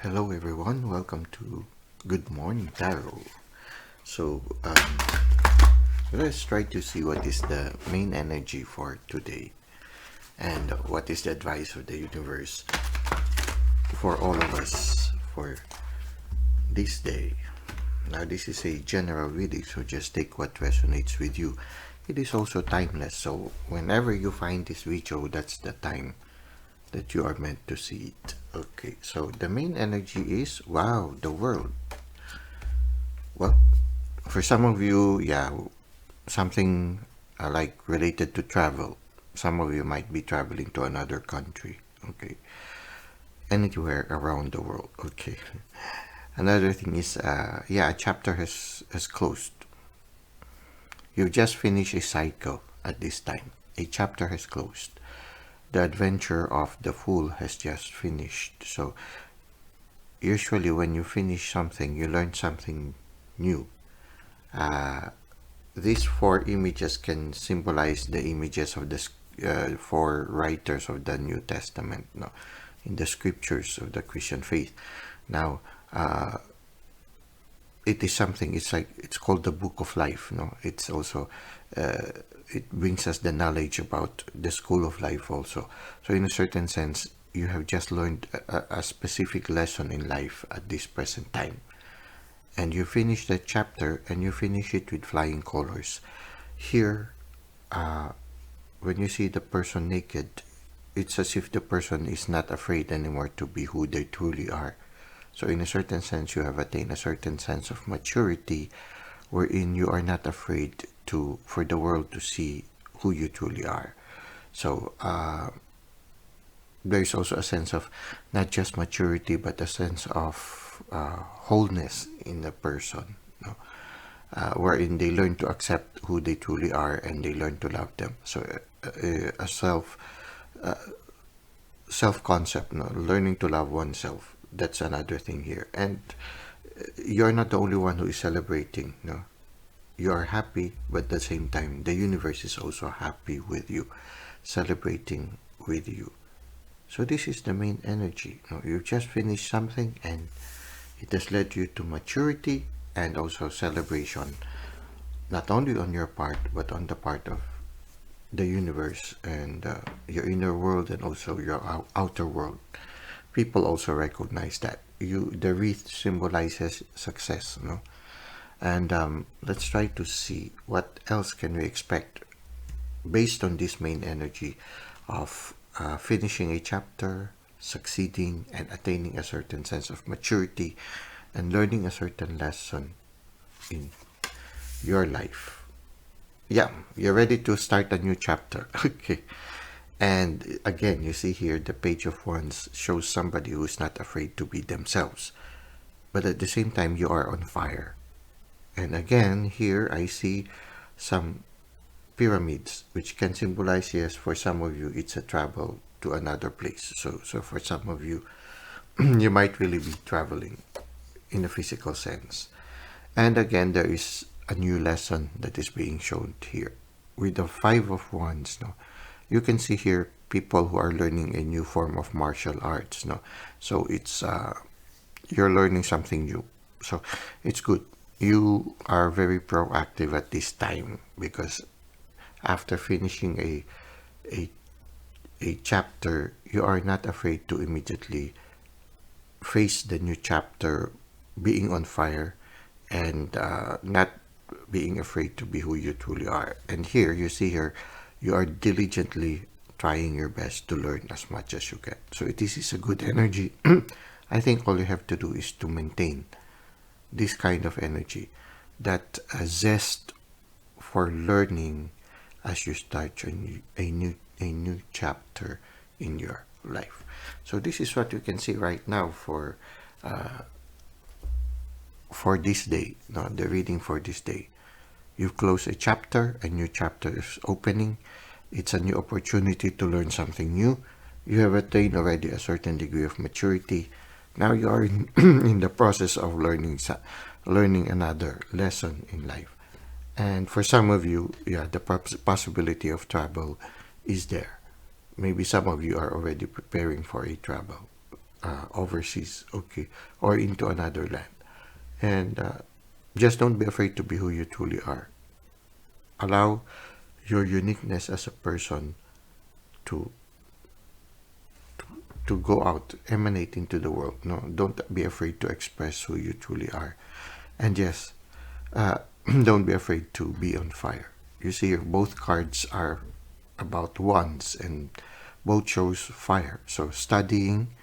Hello everyone, welcome to Good Morning Tarot. So let's try to see what is the main energy for today and what is the advice of the universe for all of us for this day. Now this is a general reading, so just take what resonates with you. It is also timeless, so whenever you find this video, that's the time that you are meant to see it. Okay, so the main energy is, wow, the world. Well, for some of you, something like related to travel. Some of you might be traveling to another country, okay, anywhere around the world, okay. Another thing is, a chapter has closed. You've just finished a cycle at this time. A chapter has closed. The adventure of the Fool has just finished. So usually when you finish something, you learn something new. These four images can symbolize the images of the four writers of the New Testament, no, in the scriptures of the Christian faith. Now, it is something. It's called the Book of Life. No, it's also it brings us the knowledge about the school of life also. So in a certain sense, you have just learned a specific lesson in life at this present time. And you finish that chapter and you finish it with flying colors. Here, when you see the person naked, it's as if the person is not afraid anymore to be who they truly are. So in a certain sense, you have attained a certain sense of maturity wherein you are not afraid for the world to see who you truly are. So there's also a sense of not just maturity, but a sense of wholeness in the person, wherein they learn to accept who they truly are and they learn to love them. So a self-concept, learning to love oneself, that's another thing here. And you're not the only one who is celebrating. You are happy, but at the same time, the universe is also happy with you, celebrating with you. So this is the main energy. You've just finished something and it has led you to maturity and also celebration, not only on your part, but on the part of the universe and your inner world and also your outer world. People also recognize that. The wreath symbolizes success, And let's try to see what else can we expect based on this main energy of finishing a chapter, succeeding and attaining a certain sense of maturity and learning a certain lesson in your life. Yeah, you're ready to start a new chapter. Okay. And again, you see here the Page of Wands shows somebody who is not afraid to be themselves. But at the same time, you are on fire. And again, here I see some pyramids, which can symbolize, yes, for some of you, it's a travel to another place. So for some of you, you might really be traveling in a physical sense. And again, there is a new lesson that is being shown here. With the Five of Wands, you can see here people who are learning a new form of martial arts. So it's you're learning something new. So it's good. You are very proactive at this time because after finishing a chapter, you are not afraid to immediately face the new chapter being on fire and not being afraid to be who you truly are. And here, you see here, you are diligently trying your best to learn as much as you can. So this is a good energy. I think all you have to do is to maintain this kind of energy, that zest for learning as you start a new chapter in your life. So this is what you can see right now for this day, the reading for this day. You've closed a chapter, a new chapter is opening. It's a new opportunity to learn something new. You have attained already a certain degree of maturity. Now you are in the process of learning another lesson in life. And for some of you, the possibility of travel is there. Maybe some of you are already preparing for a travel. overseas, okay, or into another land. And just don't be afraid to be who you truly are. Allow your uniqueness as a person to to go out, emanate into the world. No, don't be afraid to express who you truly are. And yes, uh, don't be afraid to be on fire. You see, here, both cards are about wands, and both shows fire. So studying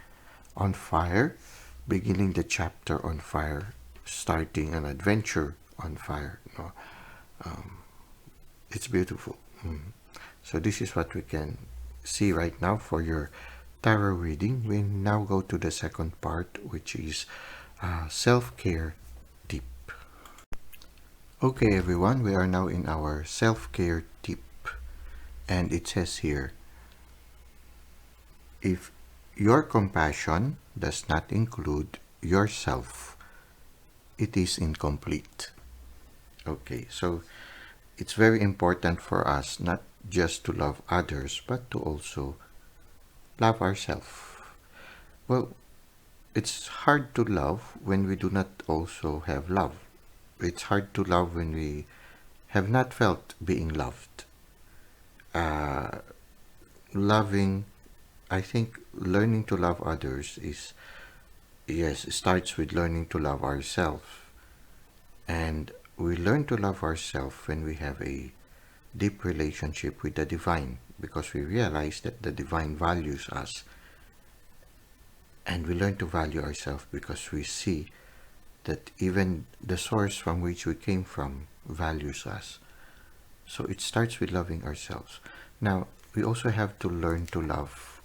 on fire, beginning the chapter on fire, starting an adventure on fire. No, it's beautiful. So this is what we can see right now for your tarot reading. We now go to the second part, which is self-care tip. Okay, everyone, we are now in our self-care tip, and it says here, if your compassion does not include yourself, it is incomplete. Okay, so it's very important for us not just to love others, but to also love ourselves. Well, it's hard to love when we do not also have love. It's hard to love when we have not felt being loved. Uh, Loving, I think learning to love others is, yes, starts with learning to love ourselves. And we learn to love ourselves when we have a deep relationship with the divine, because we realize that the divine values us, and we learn to value ourselves because we see that even the source from which we came from values us. So it starts with loving ourselves. Now, we also have to learn to love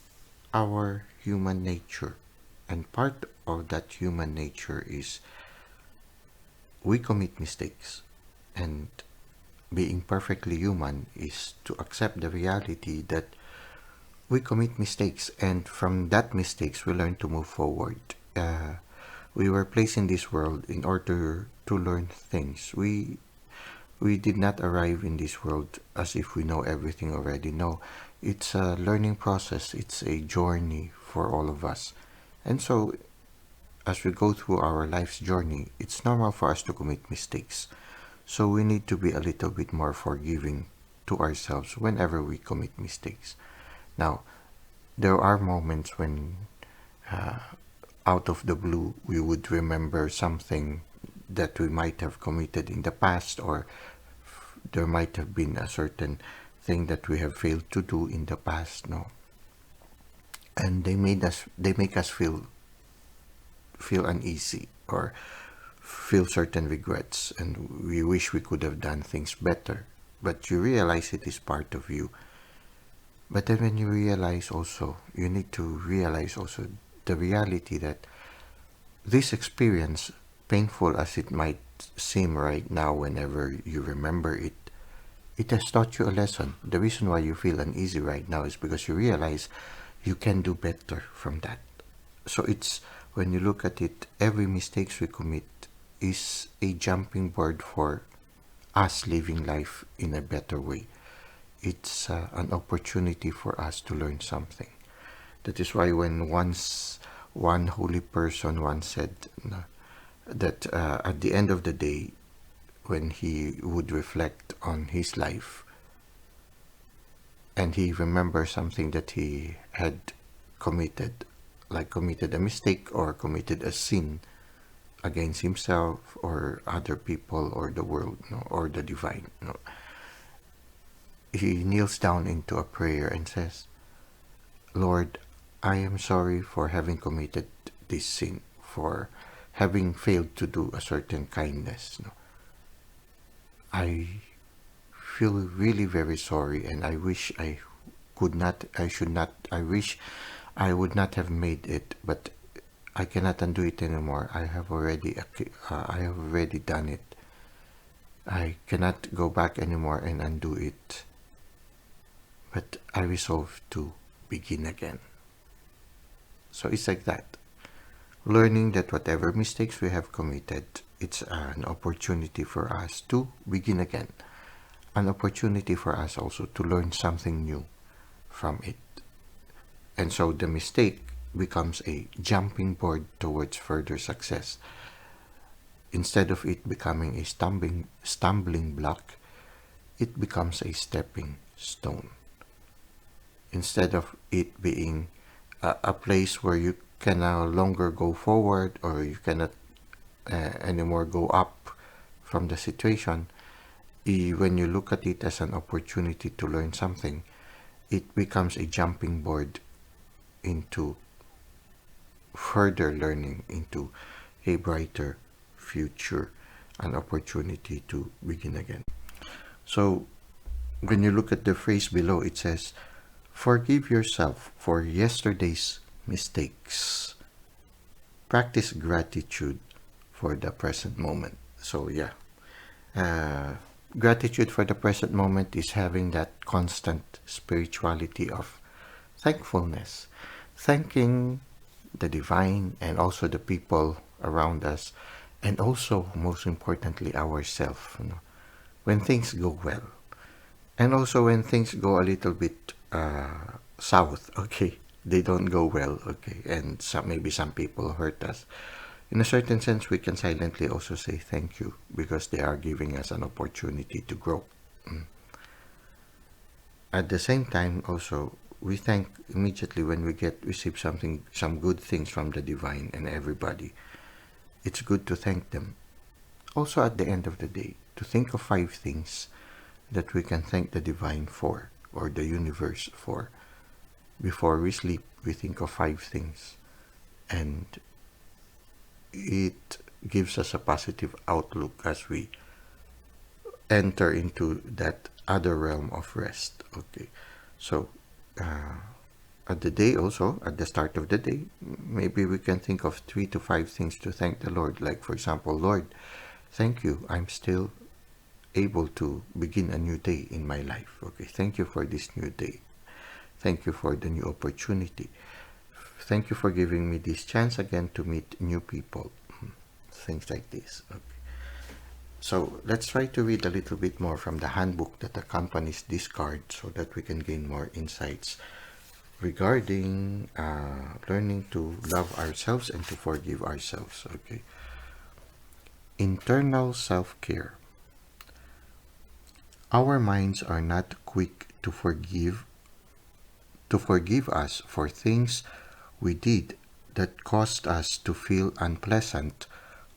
our human nature. And part of that human nature is we commit mistakes. And being perfectly human is to accept the reality that we commit mistakes, and from that mistakes we learn to move forward. We were placed in this world in order to learn things. We did not arrive in this world as if we know everything already. No, it's a learning process. It's a journey for all of us. And so, as we go through our life's journey, it's normal for us to commit mistakes. So we need to be a little bit more forgiving to ourselves whenever we commit mistakes. Now, there are moments when out of the blue we would remember something that we might have committed in the past, or there might have been a certain thing that we have failed to do in the past. No, and they make us feel uneasy, or feel certain regrets, and we wish we could have done things better. But you realize it is part of you. But then when you realize also, you need to realize also the reality that this experience, painful as it might seem right now whenever you remember it, it has taught you a lesson. The reason why you feel uneasy right now is because you realize you can do better from that. So it's, when you look at it, every mistakes we commit is a jumping board for us living life in a better way. It's an opportunity for us to learn something. That is why when once one holy person once said that at the end of the day, when he would reflect on his life and he remembers something that he had committed, like committed a mistake or committed a sin against himself or other people or the world, or the divine, he kneels down into a prayer and says, Lord, I am sorry for having committed this sin, for having failed to do a certain kindness. I feel really very sorry, and I wish I wish I would not have made it, but I cannot undo it anymore. I have already done it. I cannot go back anymore and undo it. But I resolve to begin again. So it's like that. Learning that whatever mistakes we have committed, it's an opportunity for us to begin again. An opportunity for us also to learn something new from it. And so the mistake becomes a jumping board towards further success. Instead of it becoming a stumbling block, it becomes a stepping stone. Instead of it being a place where you can no longer go forward, or you cannot anymore go up from the situation, when you look at it as an opportunity to learn something, it becomes a jumping board into further learning, into a brighter future, an opportunity to begin again. So when you look at the phrase below, it says, forgive yourself for yesterday's mistakes. Practice gratitude for the present moment. So yeah, gratitude for the present moment is having that constant spirituality of thankfulness, thanking the divine and also the people around us, and also most importantly ourselves, when things go well, and also when things go a little bit south. Okay, they don't go well. Okay, and maybe some people hurt us. In a certain sense, we can silently also say thank you, because they are giving us an opportunity to grow. At the same time, also, we thank immediately when we receive some good things from the divine and everybody. It's good to thank them. Also, at the end of the day, to think of 5 things that we can thank the divine for, or the universe for. Before we sleep, we think of 5 things, and it gives us a positive outlook as we enter into that other realm of rest. Okay, so at the day, also at the start of the day, maybe we can think of 3 to 5 things to thank the Lord. Like, for example, Lord, thank you, I'm still able to begin a new day in my life. Okay, thank you for this new day. Thank you for the new opportunity. Thank you for giving me this chance again to meet new people. Things like this. Okay. So let's try to read a little bit more from the handbook that accompanies this card, so that we can gain more insights regarding learning to love ourselves and to forgive ourselves. Okay. Internal self-care. Our minds are not quick to forgive us for things we did that caused us to feel unpleasant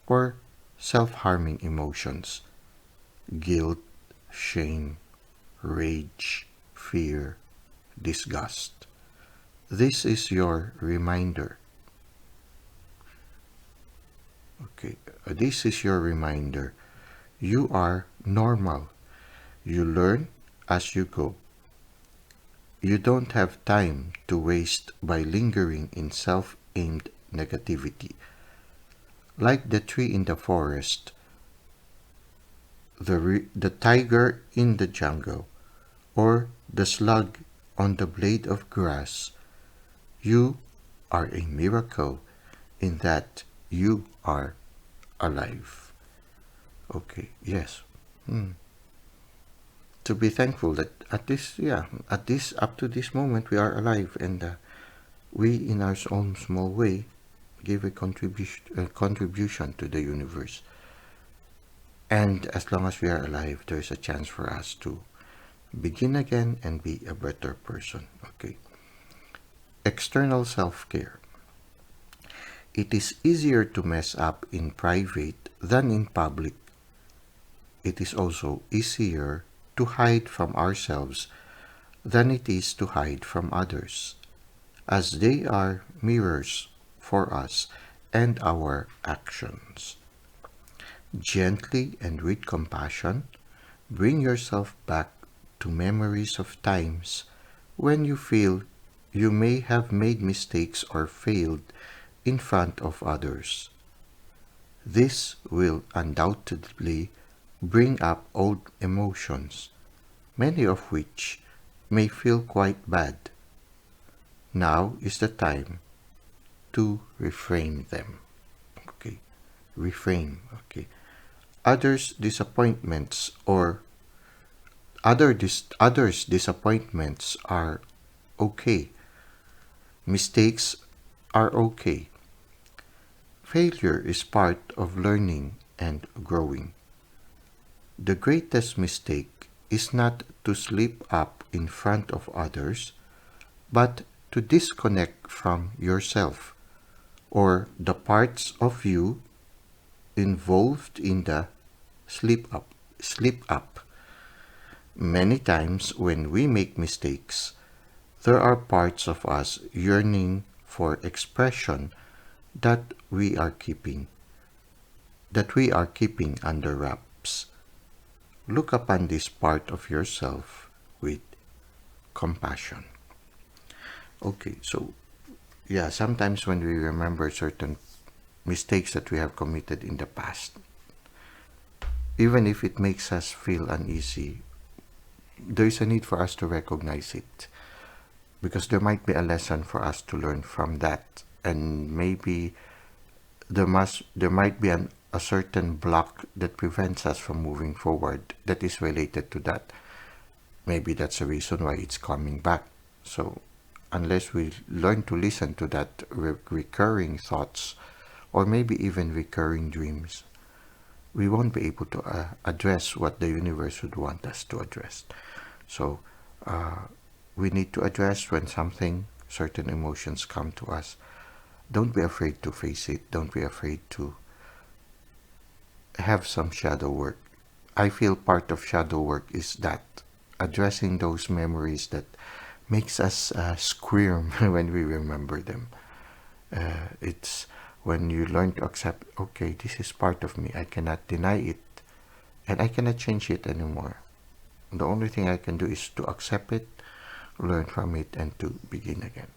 or self-harming emotions: guilt, shame, rage, fear, disgust. This is your reminder. Okay, this is your reminder. You are normal. You learn as you go. You don't have time to waste by lingering in self-aimed negativity. Like the tree in the forest, the tiger in the jungle, or the slug on the blade of grass, you are a miracle in that you are alive. Okay, yes. To be thankful that up to this moment we are alive, and we in our own small way give a contribution to the universe. And as long as we are alive, there's a chance for us to begin again and be a better person. Okay. External self-care. It is easier to mess up in private than in public. It is also easier to hide from ourselves than it is to hide from others, as they are mirrors for us and our actions. Gently and with compassion, bring yourself back to memories of times when you feel you may have made mistakes or failed in front of others. This will undoubtedly bring up old emotions, many of which may feel quite bad. Now is the time to reframe them. Okay, reframe. Okay, others' disappointments or others' disappointments are okay. Mistakes are okay. Failure is part of learning and growing. The greatest mistake is not to slip up in front of others, but to disconnect from yourself or the parts of you involved in the slip up. Slip up. Many times when we make mistakes, there are parts of us yearning for expression that we are keeping under wraps. Look upon this part of yourself with compassion. Okay, so yeah, sometimes when we remember certain mistakes that we have committed in the past, even if it makes us feel uneasy, there is a need for us to recognize it because there might be a lesson for us to learn from that, and maybe there might be a certain block that prevents us from moving forward that is related to that. Maybe that's the reason why it's coming back. So unless we learn to listen to that recurring thoughts or maybe even recurring dreams, we won't be able to address what the universe would want us to address. So we need to address when certain emotions come to us. Don't be afraid to face it. Don't be afraid to have some shadow work. I feel part of shadow work is that addressing those memories that makes us squirm when we remember them. It's when you learn to accept, okay, this is part of me. I cannot deny it and I cannot change it anymore. The only thing I can do is to accept it, learn from it, and to begin again.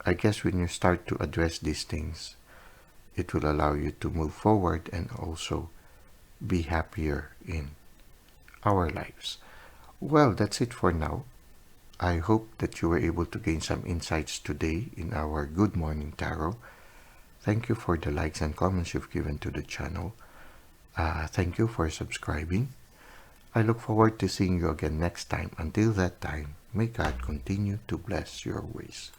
I guess when you start to address these things, it will allow you to move forward and also be happier in our lives. Well, that's it for now. I hope that you were able to gain some insights today in our Good Morning Tarot. Thank you for the likes and comments you've given to the channel. Thank you for subscribing. I look forward to seeing you again next time. Until that time, may God continue to bless your ways.